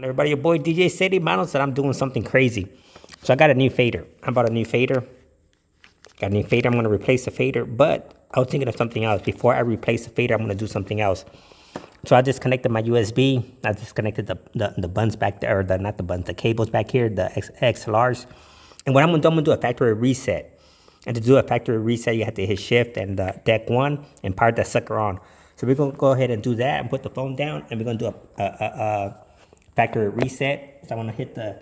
Everybody, your boy DJ Sadie Manos said I'm doing something crazy. So I got a new fader. I bought a new fader. Got a new fader. I'm going to replace the fader. But I was thinking of something else. Before I replace the fader, I'm going to do something else. So I disconnected my USB. I disconnected the buns back there. Or not the buns, the cables back here, the XLRs. And what I'm going to do a factory reset. And to do a factory reset, you have to hit shift and deck 1 and power that sucker on. So we're going to go ahead and do that and put the phone down. And we're going to do a factory reset. So I'm going to hit the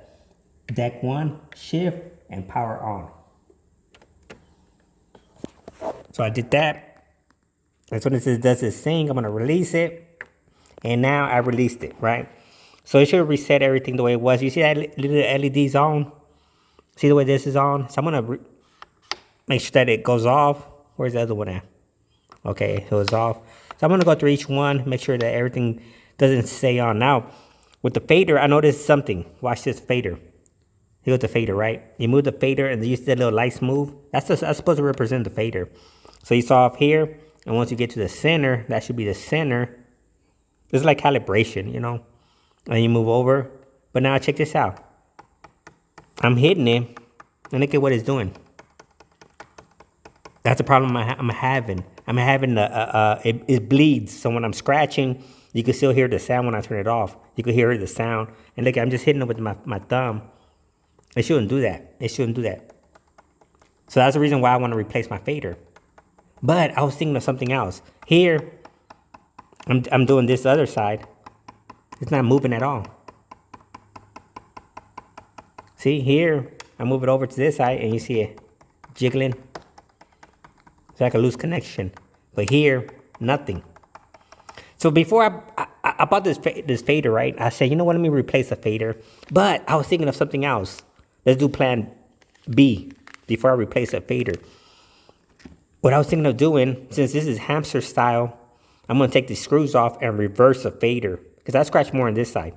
deck 1, shift, and power on. So I did that. As soon as it does its thing, I'm going to release it. And now I released it, right? So it should reset everything the way it was. You see that little LED's on? See the way this is on? So I'm going to make sure that it goes off. Where's the other one at? Okay, it was off. So I'm going to go through each one, make sure that everything doesn't stay on. Now, with the fader, I noticed something. Watch this fader. Here's the fader, right? You move the fader and you see that little lights move. That's supposed to represent the fader. So you saw up here, and once you get to the center, that should be the center. This is like calibration, you know? And you move over. But now check this out. I'm hitting it, and look at what it's doing. That's the problem I'm having. I'm having it bleeds. So when I'm scratching, you can still hear the sound when I turn it off. You can hear the sound. And look, I'm just hitting it with my thumb. It shouldn't do that. It shouldn't do that. So that's the reason why I want to replace my fader. But I was thinking of something else. Here, I'm doing this other side. It's not moving at all. See, here, I move it over to this side, and you see it jiggling. It's like a loose connection. But here, nothing. So before I bought this fader, right? I said, you know what, let me replace the fader. But I was thinking of something else. Let's do plan B before I replace the fader. What I was thinking of doing, since this is hamster style, I'm going to take the screws off and reverse the fader. Because I scratch more on this side.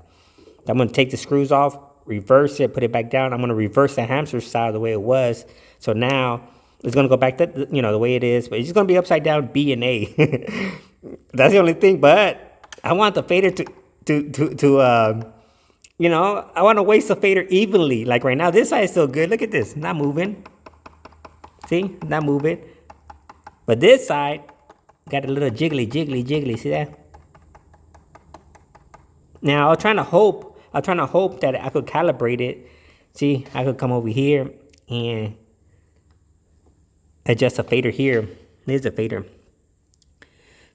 I'm going to take the screws off, reverse it, put it back down. I'm going to reverse the hamster style the way it was. So now it's going to go back to, the way it is. But it's just going to be upside down B and A. That's the only thing. But I want the fader I want to waste the fader evenly. Like right now, this side is still good. Look at this. Not moving. See? Not moving. But this side got a little jiggly. See that? Now, I was trying to hope that I could calibrate it. See, I could come over here and adjust the fader here. There's the fader.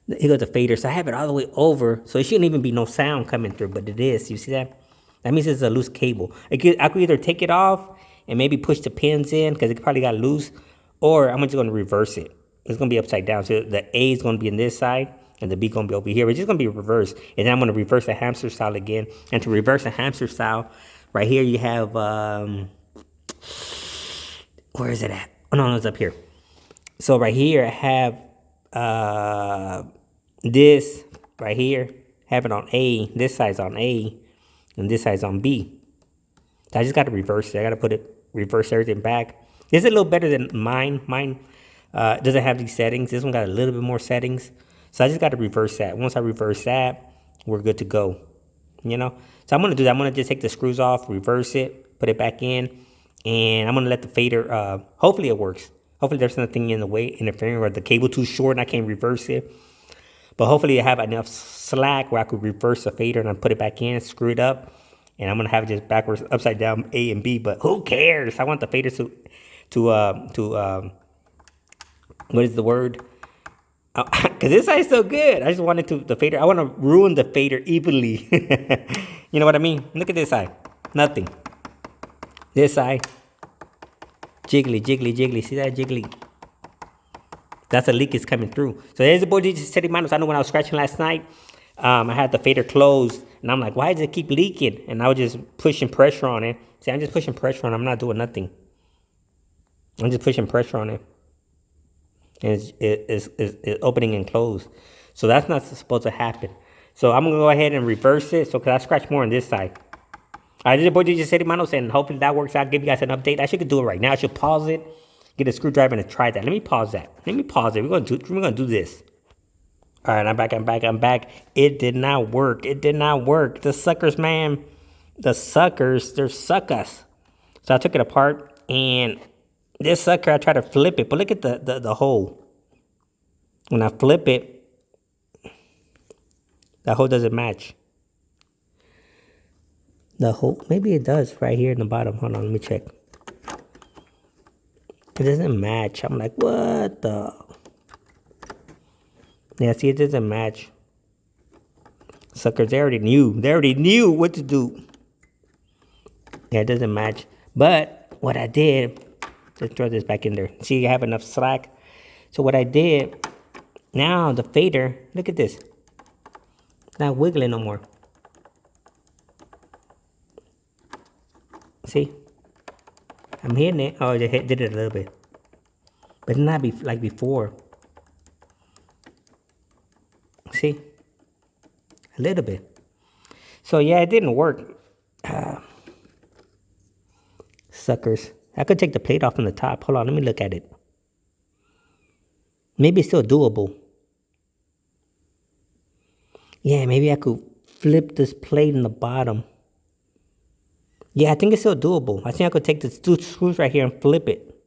Here goes the fader. So I have it all the way over. So it shouldn't even be no sound coming through, but it is. You see that? That means it's a loose cable. I could either take it off and maybe push the pins in because it probably got loose, or I'm just going to reverse it. It's going to be upside down. So the A is going to be on this side and the B is going to be over here. It's just going to be reversed. And then I'm going to reverse the hamster style again. And to reverse the hamster style, right here you have, where is it at? Oh, no, it's up here. So right here I have this right here. Have it on A. This side's on A. And this side's on B. So I just got to reverse it. I got to reverse everything back. This is a little better than mine. Mine doesn't have these settings. This one got a little bit more settings. So I just got to reverse that. Once I reverse that, we're good to go. So I'm going to do that. I'm going to just take the screws off, reverse it, put it back in. And I'm going to let the fader, hopefully it works. Hopefully there's nothing in the way, interfering, or the cable too short and I can't reverse it. But hopefully I have enough slack where I could reverse the fader and I put it back in, screw it up. And I'm going to have it just backwards, upside down, A and B. But who cares? I want the fader to what is the word? Because this side's so good. I just wanted the fader. I want to ruin the fader evenly. You know what I mean? Look at this side. Nothing. This side. Jiggly. See that? Jiggly. That's a leak is coming through. So there's the boy DJ Steady Manos. I know when I was scratching last night, I had the fader closed. And I'm like, why does it keep leaking? And I was just pushing pressure on it. See, I'm just pushing pressure on it. I'm not doing nothing. I'm just pushing pressure on it. And it's opening and closed. So that's not supposed to happen. So I'm going to go ahead and reverse it. So because I scratch more on this side. All right, this is the boy DJ Steady Manos. And hopefully that works out. I'll give you guys an update. I should do it right now. I should pause it. Get a screwdriver and try that. Let me pause that. We're going to do this. All right, I'm back. It did not work. The suckers, man. the suckers, they're suckers. So I took it apart, and this sucker, I tried to flip it, but look at the hole. When I flip it, the hole doesn't match. The hole, maybe it does right here in the bottom. Hold on, let me check. It doesn't match. I'm like, what the? Yeah, see, it doesn't match. Suckers, they already knew. They already knew what to do. Yeah, it doesn't match. But what I did, let's throw this back in there. See, I have enough slack. So what I did, now the fader, look at this. It's not wiggling no more. See? I'm hitting it. Oh, I did it a little bit. But not like before. See? A little bit. So yeah, it didn't work. Suckers. I could take the plate off from the top. Hold on, let me look at it. Maybe it's still doable. Yeah, maybe I could flip this plate in the bottom. Yeah, I think it's still doable. I think I could take the two screws right here and flip it.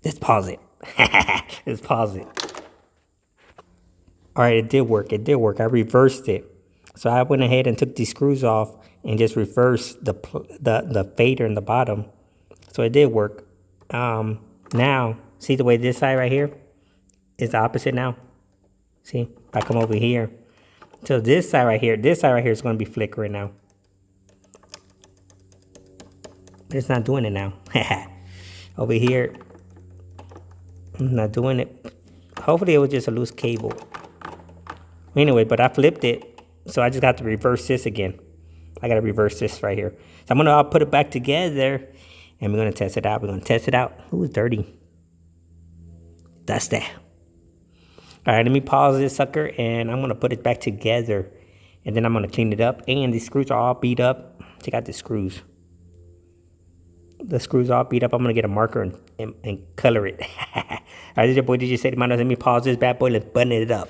Let's pause it. Let's pause it. All right, it did work. It did work. I reversed it. So I went ahead and took these screws off and just reversed the fader in the bottom. So it did work. Now, see the way this side right here is the opposite now? See, if I come over here. So this side right here is going to be flickering now. But it's not doing it now. Over here, I'm not doing it. Hopefully it was just a loose cable. Anyway, but I flipped it, so I just got to reverse this again. I got to reverse this right here. So I'm going to put it back together, and we're going to test it out. We're going to test it out. Ooh, it's dirty. That's that. All right, let me pause this sucker, and I'm going to put it back together, and then I'm going to clean it up. And these screws are all beat up. Check out the screws. The screws all beat up. I'm going to get a marker and color it. All right, this is your boy DJ Sadie Manos. Let me pause this bad boy. Let's button it up.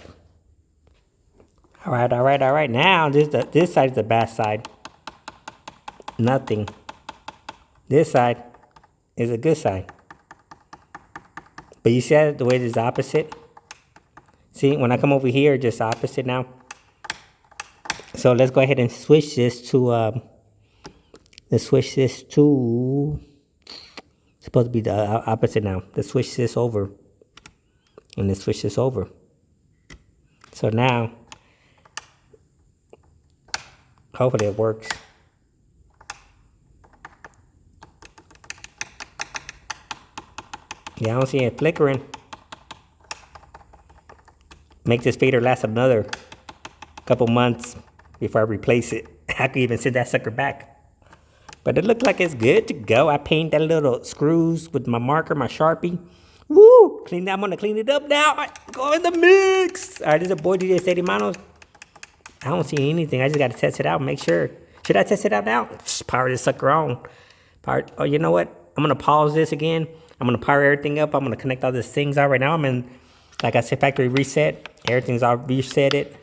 All right. Now, this side is the bad side. Nothing. This side is a good side. But you see the way it's opposite? See, when I come over here, it's just opposite now. So let's go ahead and switch this to, it's supposed to be the opposite now. Let's switch this over. And let's switch this over. So now, hopefully it works. Yeah, I don't see it flickering. Make this fader last another couple months before I replace it. I could even send that sucker back. But it looked like it's good to go. I painted that little screws with my marker, my Sharpie. Woo! I'm going to clean it up now. Go in the mix. All right, this is a boy DJ Sadie Manos. I don't see anything. I just got to test it out and make sure. Should I test it out now? Just power this sucker on. Oh, you know what? I'm going to pause this again. I'm going to power everything up. I'm going to connect all these things out right now. I'm in, like I said, factory reset. Everything's all reset.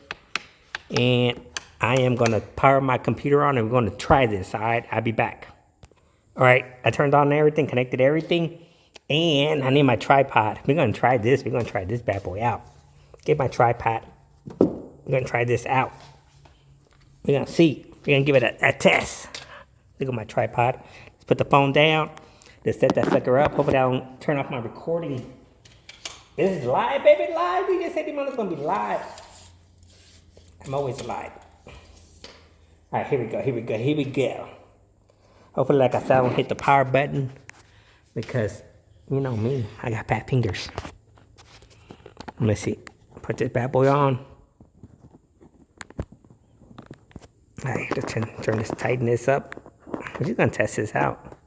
And I am going to power my computer on and we're going to try this. All right, I'll be back. All right, I turned on everything, connected everything. And I need my tripod. We're going to try this. We're going to try this bad boy out. Get my tripod. We're going to try this out. We're going to see. We're going to give it a test. Look at my tripod. Let's put the phone down. Let's set that sucker up. Hopefully I don't turn off my recording. This is live, baby. Live. We just said it's going to be live. I'm always live. All right, here we go. Hopefully, like I said, I don't hit the power button. Because, you know me, I got fat fingers. Let me see. Put this bad boy on. All right, let's turn this, tighten this up. We're just going to test this out.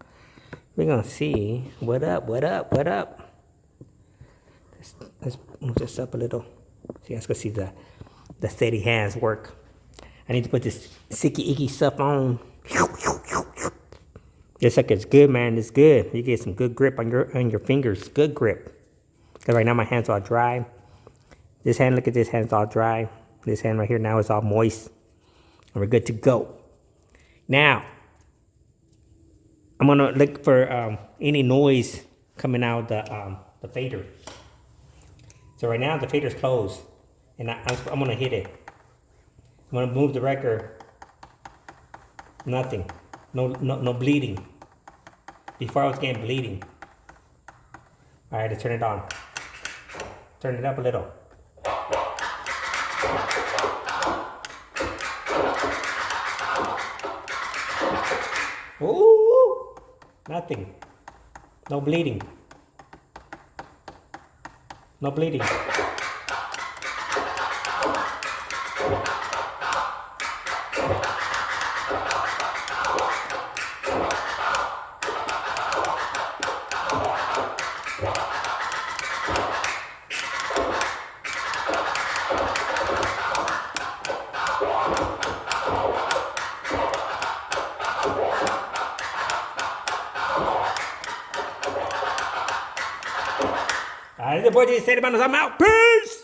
We're going to see what up. Let's move this up a little. So you guys can see the steady hands work. I need to put this sticky icky stuff on. This sucker's good, man. It's good. You get some good grip on your fingers. Good grip. Because right now my hands are dry. This hand, look at this hand's all dry. This hand right here now is all moist. And we're good to go. Now, I'm gonna look for any noise coming out the fader. So right now the fader's closed, and I'm gonna hit it. I'm gonna move the record. Nothing, no bleeding. Before I was getting bleeding. All right, let's turn it on. Turn it up a little. Ooh, nothing. No bleeding. No bleeding. This is the boy DJ Said, I'm out. Peace!